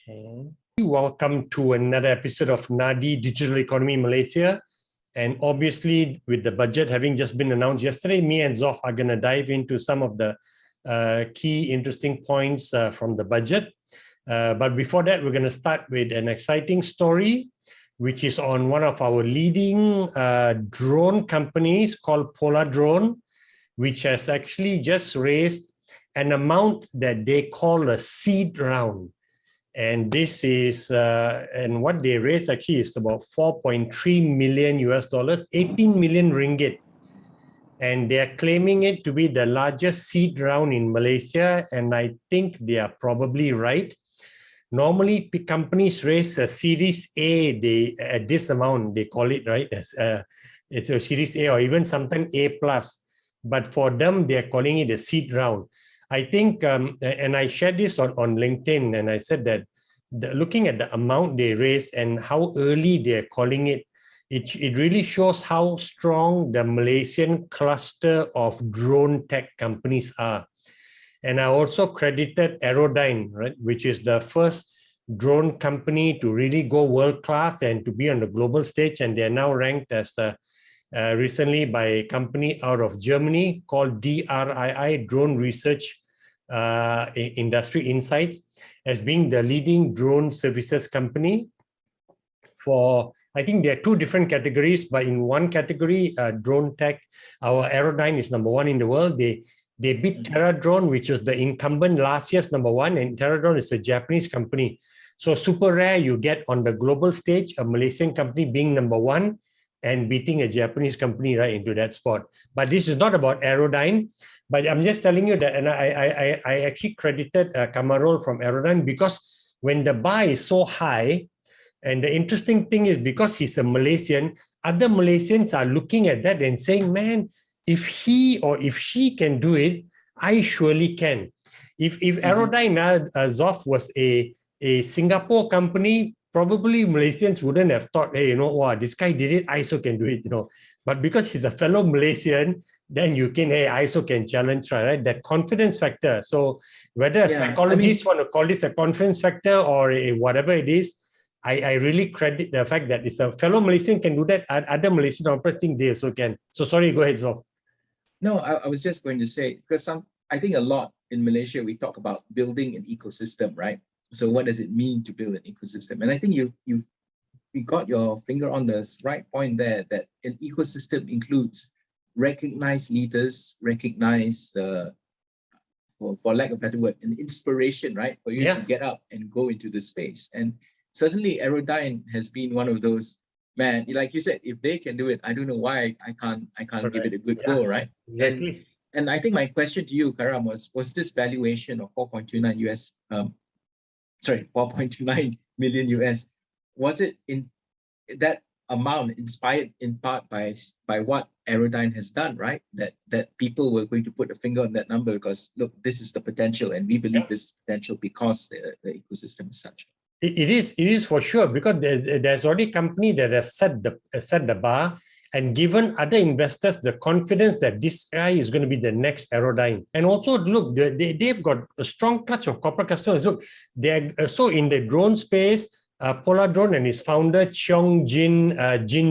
Okay. Welcome to another episode of Nadi Digital Economy Malaysia. And obviously, with the budget having just been announced yesterday, me and Dzof are going to dive into some of the key interesting points from the budget. But before that, we're going to start with an exciting story, which is on one of our leading drone companies called Poldrone, which has actually just raised an amount that they call a seed round. And this is, and what they raised actually is about 4.3 million US dollars, 18 million ringgit. And they are claiming it to be the largest seed round in Malaysia. And I think they are probably right. Normally, companies raise a Series A, at this amount, they call it, right? As it's a Series A or even sometimes A+. But for them, they are calling it a seed round. I think, and I shared this on LinkedIn, and I said that looking at the amount they raised and how early they're calling it, it really shows how strong the Malaysian cluster of drone tech companies are. And I also credited Aerodyne, right, which is the first drone company to really go world-class and to be on the global stage. And they're now ranked as recently by a company out of Germany called DRII, Drone Research Industry Insights, as being the leading drone services company. For, I think there are two different categories, but in one category, drone tech, our Aerodyne is #1 in the world. They beat TerraDrone, which was the incumbent last year's #1, and TerraDrone is a Japanese company. So super rare you get on the global stage a Malaysian company being #1 and beating a Japanese company right into that spot. But this is not about Aerodyne, but I'm just telling you that, and I actually credited Kamarul from Aerodyne because when the bar is so high, and the interesting thing is because he's a Malaysian, other Malaysians are looking at that and saying, man, if he or if she can do it, I surely can. If Aerodyne Dzof was a Singapore company, probably Malaysians wouldn't have thought, hey, you know, wow, this guy did it, I also can do it, you know. But because he's a fellow Malaysian, then you can, hey, I also can challenge, right? That confidence factor. So whether psychologists want to call this a confidence factor or whatever it is, I really credit the fact that it's a fellow Malaysian can do that. Other Malaysian operators think they also can. So sorry, go ahead, Dzof. No, I was just going to say, because I think a lot in Malaysia, we talk about building an ecosystem, right? So what does it mean to build an ecosystem? And I think you got your finger on the right point there, that an ecosystem includes recognized leaders, recognized, for lack of a better word, an inspiration, right? For you to get up and go into the space. And certainly Aerodyne has been one of those, man, like you said, if they can do it, I don't know why I can't give it a good go, right? Exactly. And I think my question to you, Karam, was this valuation of 4.29 million US, was it in that amount inspired in part by what Aerodyne has done, right? That people were going to put a finger on that number because look, this is the potential, and we believe this potential because the ecosystem is such. It is for sure, because there's already a company that has set the bar and given other investors the confidence that this guy is going to be the next Aerodyne. And also, look, they've got a strong clutch of corporate customers. Look, they're so in the drone space, Poldrone and his founder, Jin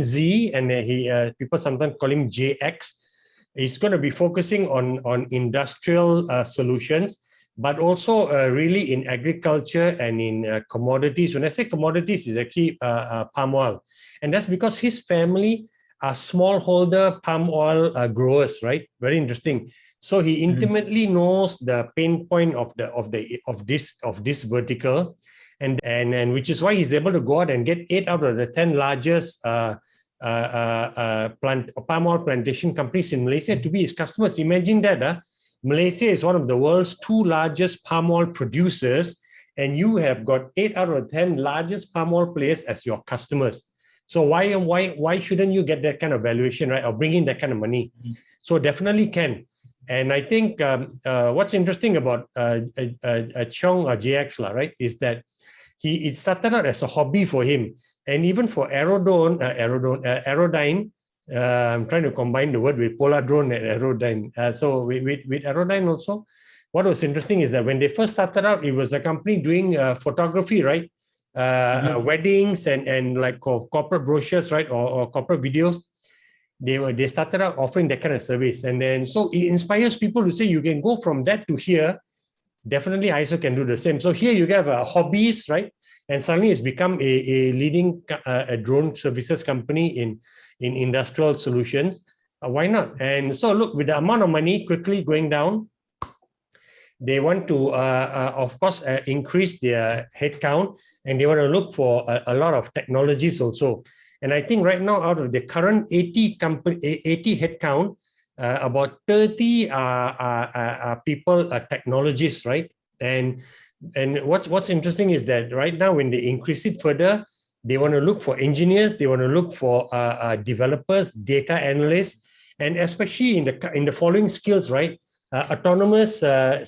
Z, and people sometimes call him JX, is going to be focusing on industrial solutions, but also really in agriculture and in commodities. When I say commodities, it's actually palm oil. And that's because his family are smallholder palm oil growers, right? Very interesting. So he intimately knows the pain point of this vertical, and which is why he's able to go out and get 8 out of the 10 largest palm oil plantation companies in Malaysia to be his customers. Imagine that. Malaysia is one of the world's 2 largest palm oil producers, and you have got 8 out of 10 largest palm oil players as your customers. So why shouldn't you get that kind of valuation, right, or bring in that kind of money? So definitely can. And I think what's interesting about Chong or JX, right, is that it started out as a hobby for him, and even for Aerodyne. I'm trying to combine the word with Poldrone and Aerodyne. So with Aerodyne also, what was interesting is that when they first started out, it was a company doing photography, right? Weddings and like corporate brochures, right? Or corporate videos. They started out offering that kind of service. And then, so it inspires people to say, you can go from that to here. Definitely, I also can do the same. So here you have hobbies, right? And suddenly it's become a leading a drone services company in industrial solutions. Why not? And so look, with the amount of money quickly going down, they want to, of course, increase their headcount, and they want to look for a lot of technologies also. And I think right now, out of the current 80 headcount, about 30 people are technologists, right? And what's interesting is that right now, when they increase it further, they want to look for engineers, they want to look for developers, data analysts, and especially in the following skills, right? Autonomous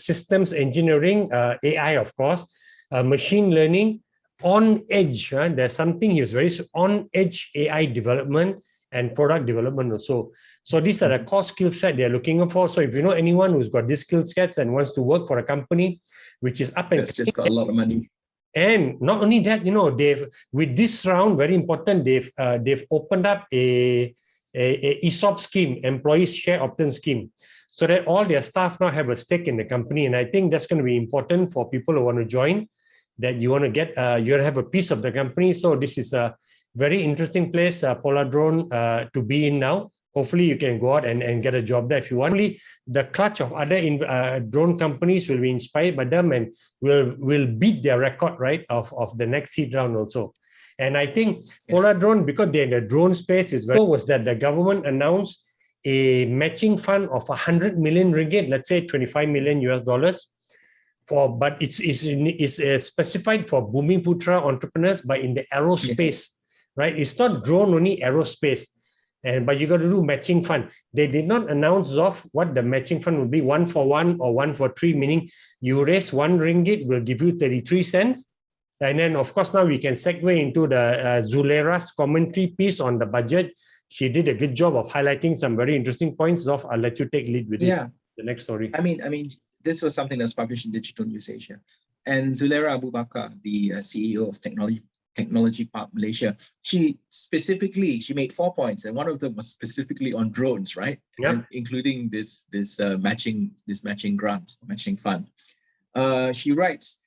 systems engineering, AI, of course, machine learning, on edge. There's something here, very on edge AI development and product development also. So these are the core skill set they're looking for. So if you know anyone who's got these skill sets and wants to work for a company which is up and it's just got a lot of money. And not only that, they've, with this round, very important, they've opened up a ESOP scheme, employees share option scheme, so that all their staff now have a stake in the company. And I think that's going to be important for people who want to join, that you want to get, you have a piece of the company. So this is a very interesting place, Poldrone, to be in now. Hopefully you can go out and get a job there if you want. Only the clutch of other drone companies will be inspired by them and will beat their record, right, of the next seed round also. And I think Poldrone, because they're in the drone space, was that the government announced a matching fund of 100 million ringgit, let's say 25 million US dollars, but it's specified for Bumiputra entrepreneurs, but in the aerospace, right? It's not drone only, aerospace. But you got to do matching fund. They did not announce what the matching fund will be, 1 for 1 or 1 for 3, meaning you raise 1 ringgit, will give you 33 cents. And then, of course, now we can segue into the Zulera's commentary piece on the budget. She did a good job of highlighting some very interesting points. I'll let you take lead with this. The next story. I mean, this was something that's published in Digital News Asia. And Zulera Abu Bakar, the CEO of Technology Park Malaysia, she made 4 points, and one of them was specifically on drones, right? And including this matching grant, matching fund. She writes,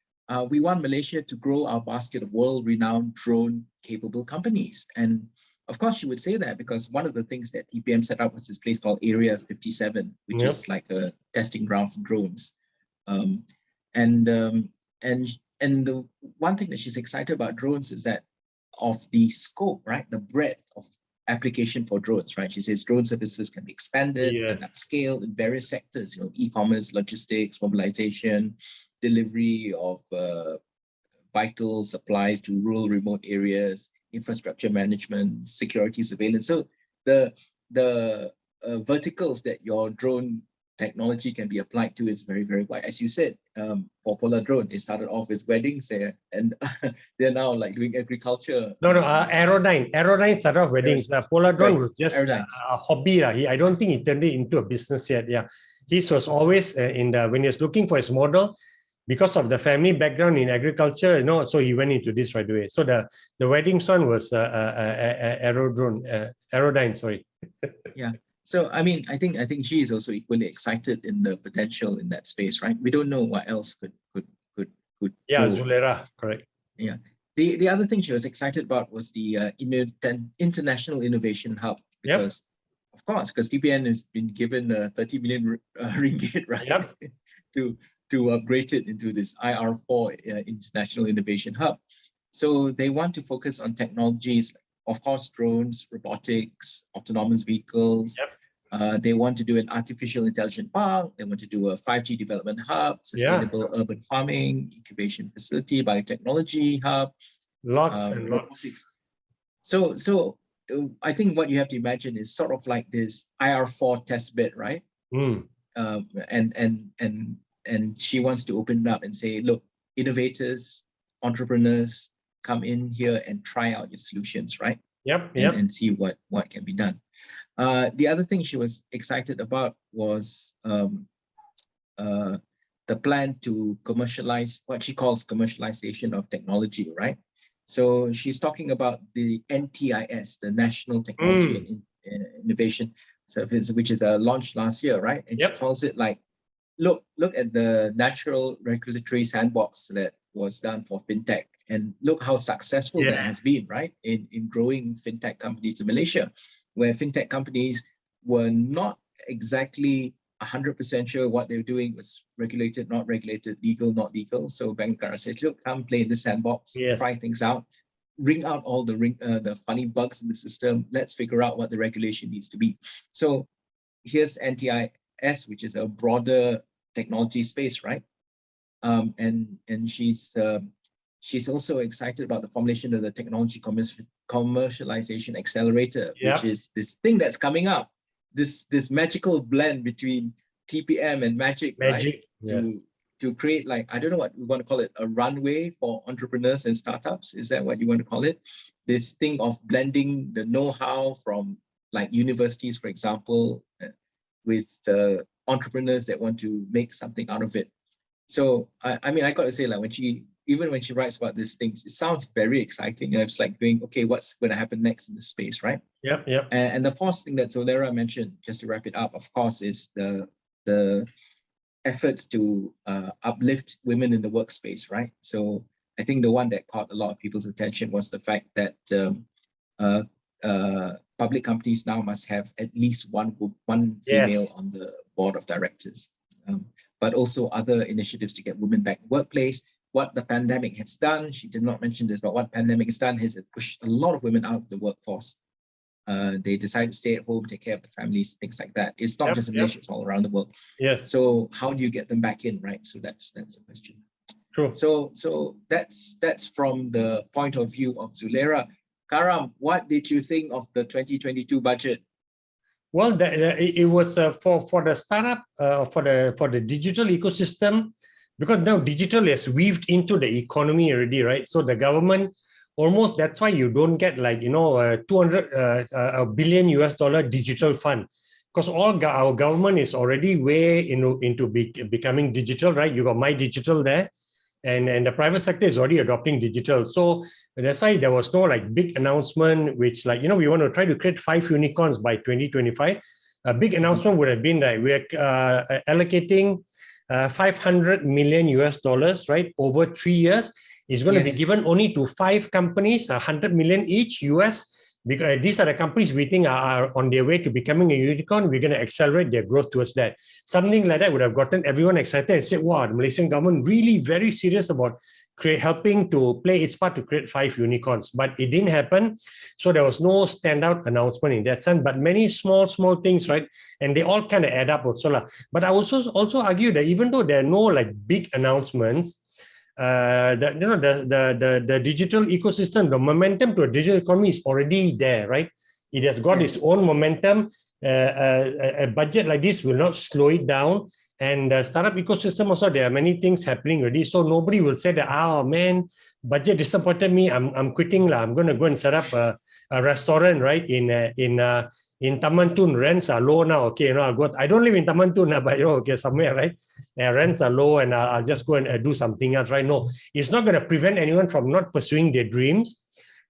we want Malaysia to grow our basket of world-renowned drone-capable companies. And of course, she would say that because one of the things that TPM set up was this place called Area 57, which is like a testing ground for drones. And the one thing that she's excited about drones is that of the scope, right? The breadth of application for drones, right? She says drone services can be expanded and upscaled in various sectors, e-commerce, logistics, mobilization, delivery of vital supplies to rural remote areas, infrastructure management, security surveillance. So the verticals that your drone technology can be applied to is very, very wide. As you said, for Poldrone, they started off with weddings there, and they're now like doing agriculture. Aerodyne. Aerodyne started off weddings. Poldrone was just a hobby. I don't think he turned it into a business yet. His was always when he was looking for his model, because of the family background in agriculture, so he went into this right away. So the wedding one was Aerodyne, sorry. So I mean, I think she is also equally excited in the potential in that space, right? We don't know what else could. Zulera, correct. The other thing she was excited about was the International Innovation Hub, because of course, because TPN has been given 30 million ringgit, right, to upgrade it into this IR4 International Innovation Hub. So they want to focus on technologies, of course, drones, robotics, autonomous vehicles. They want to do an artificial intelligence park. They want to do a 5G development hub, sustainable urban farming, incubation facility, biotechnology hub. Lots and robotics. So I think what you have to imagine is sort of like this IR4 test bed, right? And she wants to open it up and say, look, innovators, entrepreneurs, come in here and try out your solutions, right? And see what can be done. The other thing she was excited about was the plan to commercialize what she calls commercialization of technology, right? So she's talking about the NTIS, the National Technology and Innovation Service, which is launched last year, right? And she calls it like, look at the natural regulatory sandbox that was done for fintech, and look how successful that has been, right? In growing fintech companies in Malaysia, where fintech companies were not exactly 100% sure what they were doing was regulated, not regulated, legal, not legal. So Bank Negara said, look, come play in this sandbox, try things out, ring out all the funny bugs in the system. Let's figure out what the regulation needs to be. So here's NTIS, which is a broader technology space, right? And she's also excited about the formulation of the Technology Commercialization Accelerator, which is this thing that's coming up. This magical blend between TPM and Magic, right? To create, like, I don't know what we want to call it, a runway for entrepreneurs and startups. Is that what you want to call it? This thing of blending the know-how from like universities, for example, with entrepreneurs that want to make something out of it. So I mean, I got to say, like, when she writes about these things, it sounds very exciting. And it's like going, okay, what's going to happen next in this space, right? And the fourth thing that Zolera mentioned, just to wrap it up, of course, is the efforts to uplift women in the workspace, right? So I think the one that caught a lot of people's attention was the fact that public companies now must have at least one female on the board of directors, but also other initiatives to get women back in the workplace. What the pandemic has done, she did not mention this, but what pandemic has done is it pushed a lot of women out of the workforce. They decided to stay at home, take care of the families, things like that. It's not just in Malaysia, it's all around the world. So how do you get them back in, right? So that's a question. True. So that's from the point of view of Zolera. Karam, what did you think of the 2022 budget? Well, it was for the startup, for the digital ecosystem, because now digital is weaved into the economy already, right? So the government almost, that's why you don't get like, $200 billion US digital fund, because our government is already way into becoming digital, right? You got My Digital there, and the private sector is already adopting digital. So that's why there was no like big announcement, which like, we want to try to create 5 unicorns by 2025. A big announcement would have been that we're allocating $500 million US, right, over 3 years. It's going to be given only to 5 companies, 100 million each US, because these are the companies we think are on their way to becoming a unicorn. We're going to accelerate their growth towards that. Something like that would have gotten everyone excited and said, wow, the Malaysian government really very serious about helping to play its part to create 5 unicorns. But it didn't happen. So there was no standout announcement in that sense, but many small things, right? And they all kind of add up also. But I also argue that even though there are no like big announcements, the digital ecosystem, the momentum to a digital economy is already there, right? It has got its own momentum. A budget like this will not slow it down. And the startup ecosystem also, there are many things happening already. So nobody will say that, oh man, budget disappointed me, I'm quitting. I'm going to go and set up a restaurant, right? In Taman Tun, rents are low now. Okay, I'll go. I don't live in Taman Tun, but okay, somewhere, right? Rents are low, and I'll just go and do something else, right? No, it's not going to prevent anyone from not pursuing their dreams.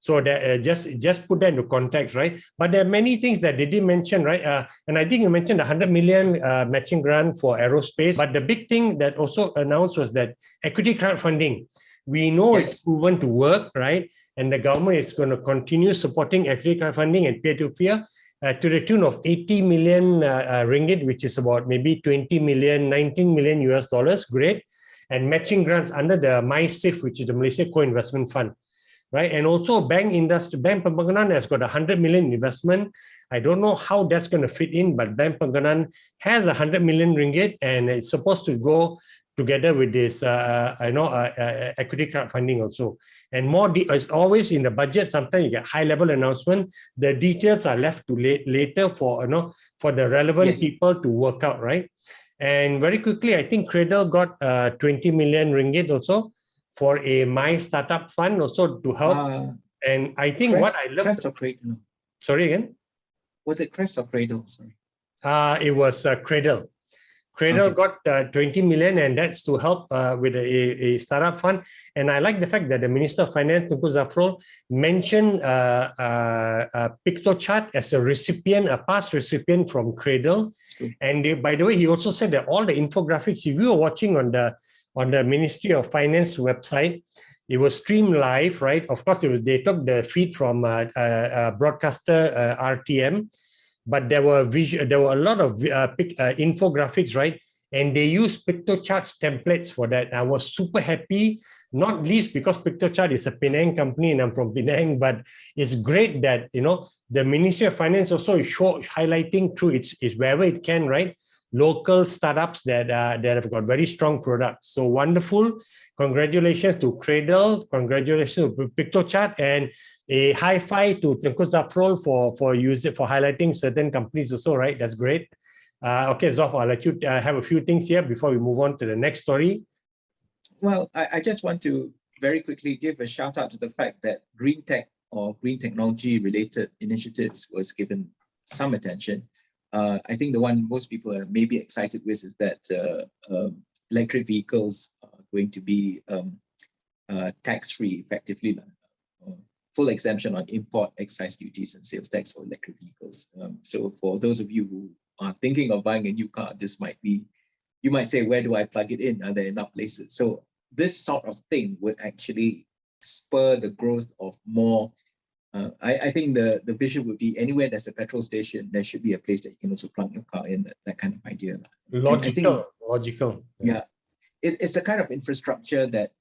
So that just put that into context, right? But there are many things that they didn't mention, right? And I think you mentioned the 100 million matching grant for aerospace. But the big thing that also announced was that equity crowdfunding. We know it's proven to work, right? And the government is going to continue supporting equity crowdfunding and peer-to-peer to the tune of 80 million ringgit, which is about maybe 20 million, 19 million US dollars. Great. And matching grants under the MySafe, which is the Malaysia Co-Investment Fund. Right, and also Bank Pembangunan has got 100 million investment. I don't know how that's going to fit in, but Bank Pembangunan has 100 million ringgit, and it's supposed to go together with this, equity crowdfunding also. And more, as always in the budget, sometimes you get high-level announcement. The details are left to later for the relevant people to work out, right? And very quickly, I think Cradle got 20 million ringgit also for a My Startup Fund also to help. And I think what I love... Crest or Cradle? Sorry again? Was it Crest or Cradle? Sorry. It was Cradle. Cradle got 20 million, and that's to help with a startup fund. And I like the fact that the Minister of Finance, Tunku Zafrul, mentioned PictoChart as a recipient, a past recipient from Cradle. And by the way, he also said that all the infographics, if you were watching on the Ministry of Finance website, it was streamed live, right? Of course, they took the feed from broadcaster RTM. But there were a lot of infographics, right? And they used PictoChart's templates for that. I was super happy, not least because PictoChart is a Penang company and I'm from Penang, but it's great that, the Ministry of Finance also is highlighting through its wherever it can, right? Local startups that have got very strong products. So wonderful. Congratulations to Cradle, congratulations to PictoChart, and a high five to Tunku Zafrul for highlighting certain companies also, right? That's great. Okay, Dzof, I'll let you have a few things here before we move on to the next story. Well, I just want to very quickly give a shout out to the fact that green tech or green technology related initiatives was given some attention. I think the one most people are maybe excited with is that electric vehicles are going to be tax-free effectively. Full exemption on import excise duties and sales tax for electric vehicles. So for those of you who are thinking of buying a new car, this might be, you might say, where do I plug it in? Are there enough places? So this sort of thing would actually spur the growth of more. I think the vision would be anywhere there's a petrol station, there should be a place that you can also plug your car in, that kind of idea. Logical. Yeah. It's the kind of infrastructure that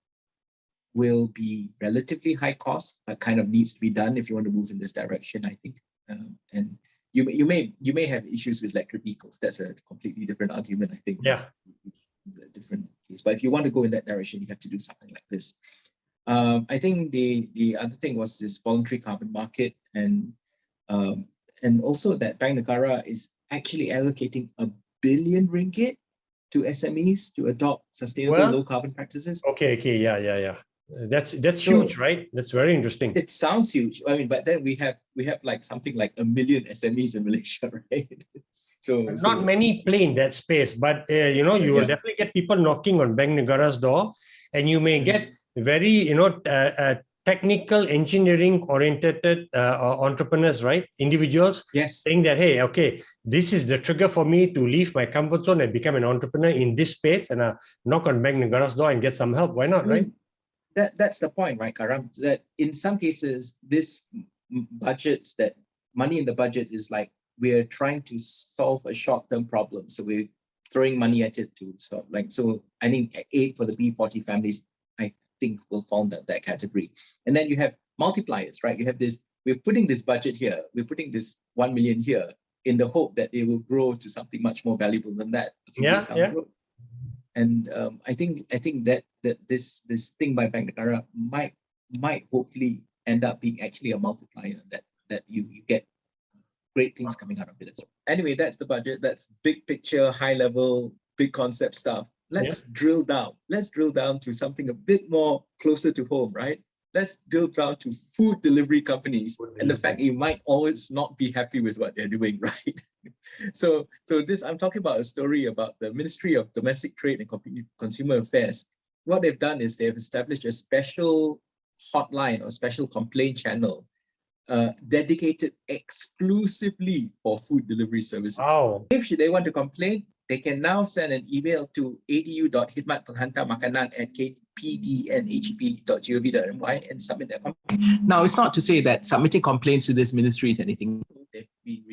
will be relatively high cost, but kind of needs to be done if you want to move in this direction, I think. And you may have issues with electric vehicles. That's a completely different argument, I think. Yeah. A different case. But if you want to go in that direction, you have to do something like this. I think the other thing was this voluntary carbon market, and also that Bank Negara is actually allocating R1 billion to SMEs to adopt sustainable low carbon practices. Okay, yeah. That's huge, right? That's very interesting. It sounds huge. I mean, but then we have like something like 1 million SMEs in Malaysia, right? So not many play in that space, but you will definitely get people knocking on Bank Negara's door, and you may get very technical engineering oriented entrepreneurs, right? Individuals, saying that, hey, okay, this is the trigger for me to leave my comfort zone and become an entrepreneur in this space, and knock on Bank Negara's door and get some help. Why not, right? That's the point, right, Karam? That in some cases, this budgets, that money in the budget is like, we're trying to solve a short-term problem. So we're throwing money at it to solve. So I think aid for the B40 families, I think, will fall in that category. And then you have multipliers, right? You have this, we're putting this budget here, we're putting this 1 million here in the hope that it will grow to something much more valuable than that. And I think that this thing by Bank Negara might hopefully end up being actually a multiplier, that you get great things coming out of it. Anyway, that's the budget. That's big picture, high level, big concept stuff. Let's drill down. Let's drill down to something a bit more closer to home, right? Let's drill down to food delivery companies and the fact you might always not be happy with what they're doing, right? So this, I'm talking about a story about the Ministry of Domestic Trade and Consumer Affairs. What they've done is they've established a special hotline or special complaint channel dedicated exclusively for food delivery services. Wow. If they want to complain, they can now send an email to adu.khidmat-penghantar-makanan@kpdnhp.gov.my and submit their complaint. Now, it's not to say that submitting complaints to this ministry is anything. They've been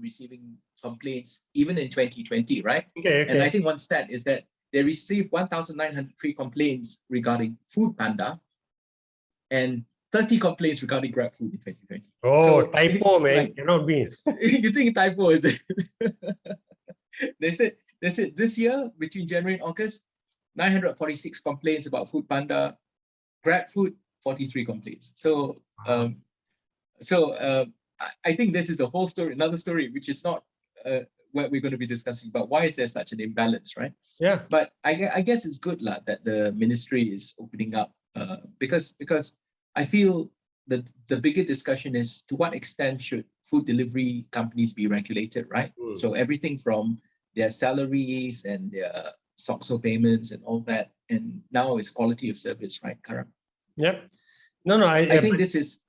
receiving complaints even in 2020, right? Okay. And I think one stat is that they received 1,903 complaints regarding Food Panda and 30 complaints regarding Grab Food in 2020. Oh, so typo, man. Like, cannot be. You think typo is it? They said this year, between January and August, 946 complaints about Food Panda, Grab Food, 43 complaints. So I think this is a whole story, another story, which is not what we're going to be discussing about. Why is there such an imbalance, right? Yeah. But I guess it's good that the ministry is opening up because I feel that the bigger discussion is, to what extent should food delivery companies be regulated, right? So everything from their salaries and their SOXO payments and all that. And now it's quality of service, right, Karam? Yep. No, I think this is,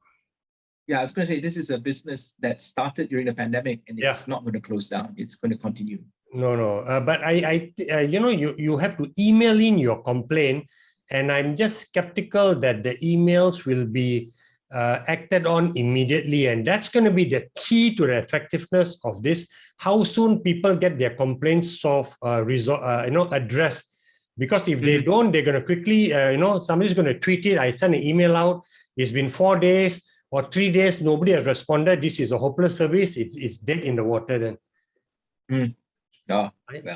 I was going to say, this is a business that started during the pandemic and it's not going to close down. It's going to continue. No. But you have to email in your complaint, and I'm just skeptical that the emails will be acted on immediately, and that's going to be the key to the effectiveness of this. How soon people get their complaints addressed. Because if they don't, they're going to quickly, somebody's going to tweet it. I sent an email out. It's been 4 days or 3 days. Nobody has responded. This is a hopeless service. It's dead in the water then. So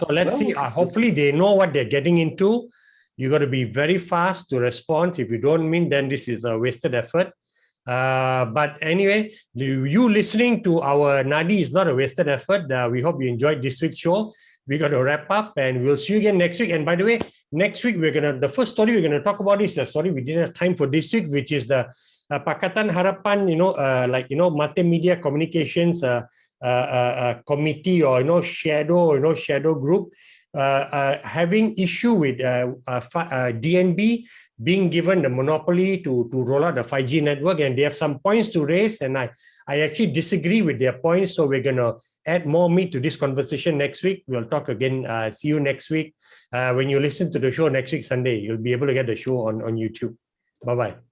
let's see. Hopefully they know what they're getting into. You got to be very fast to respond. If you don't mean, then this is a wasted effort. But anyway, you listening to our Nadi is not a wasted effort. We hope you enjoyed this week's show. We're going to wrap up and we'll see you again next week. And by the way, next week, the first story we're going to talk about is a story we didn't have time for this week, which is the Pakatan Harapan, multimedia communications committee or, shadow group, having issue with DNB being given the monopoly to roll out the 5G network, and they have some points to raise, and I actually disagree with their points, so we're going to add more meat to this conversation next week. We'll talk again. See you next week. When you listen to the show next week, Sunday, you'll be able to get the show on YouTube. Bye-bye.